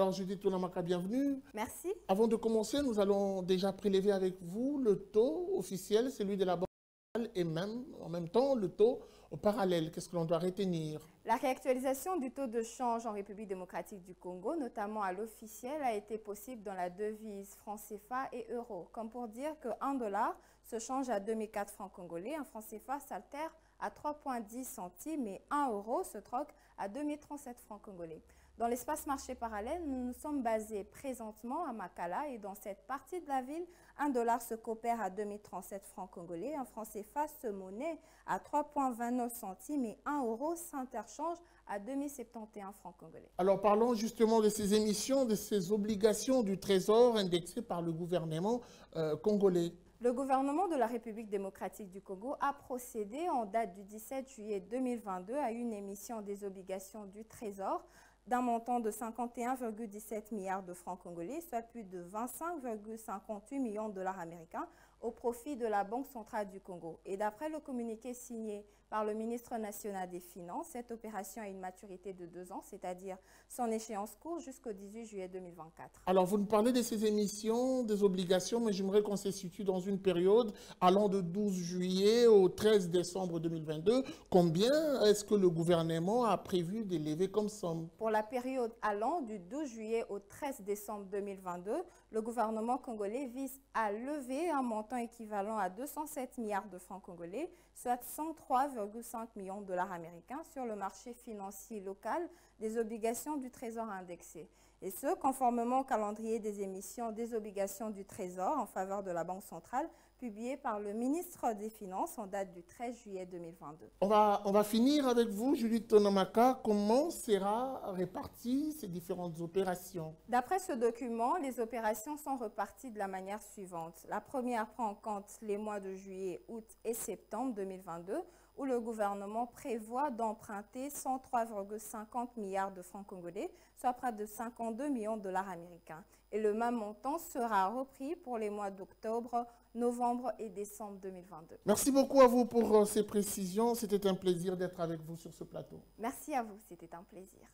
Alors, Judith Tonamaka, bienvenue. Merci. Avant de commencer, nous allons déjà prélever avec vous le taux officiel, celui de la banque et même, en même temps, le taux au parallèle. Qu'est-ce que l'on doit retenir? La réactualisation du taux de change en République démocratique du Congo, notamment à l'officiel, a été possible dans la devise franc CFA et euro. Comme pour dire que 1 dollar se change à 2004 francs congolais, un franc CFA s'altère à 3,10 centimes et 1 euro se troque à 2037 francs congolais. Dans l'espace marché parallèle, nous nous sommes basés présentement à Makala et dans cette partie de la ville, 1 dollar se coopère à 2037 francs congolais, un franc CFA se monnaie à 3,29 centimes et 1 euro s'interchange à 2071 francs congolais. Alors parlons justement de ces émissions, de ces obligations du Trésor indexées par le gouvernement congolais. Le gouvernement de la République démocratique du Congo a procédé en date du 17 juillet 2022 à une émission des obligations du Trésor d'un montant de 51,17 milliards de francs congolais, soit plus de 25,58 millions de dollars américains au profit de la Banque centrale du Congo. Et d'après le communiqué signé par le ministre national des Finances, cette opération a une maturité de 2 ans, c'est-à-dire son échéance court jusqu'au 18 juillet 2024. Alors, vous nous parlez de ces émissions, des obligations, mais j'aimerais qu'on se situe dans une période allant de 12 juillet au 13 décembre 2022. Combien est-ce que le gouvernement a prévu d'élever comme somme? Pour la période allant du 12 juillet au 13 décembre 2022, le gouvernement congolais vise à lever un montant équivalent à 207 milliards de francs congolais, soit 103,5 millions de dollars américains sur le marché financier local des obligations du Trésor indexées. Et ce, conformément au calendrier des émissions des obligations du Trésor en faveur de la Banque centrale, publié par le ministre des Finances en date du 13 juillet 2022. On va finir avec vous, Judith Tonamaka. Comment sera réparties ces différentes opérations? D'après ce document, les opérations sont reparties de la manière suivante. La première prend en compte les mois de juillet, août et septembre 2022, où le gouvernement prévoit d'emprunter 103,50 milliards de francs congolais, soit près de 52 millions de dollars américains. Et le même montant sera repris pour les mois d'octobre, novembre et décembre 2022. Merci beaucoup à vous pour ces précisions. C'était un plaisir d'être avec vous sur ce plateau. Merci à vous, c'était un plaisir.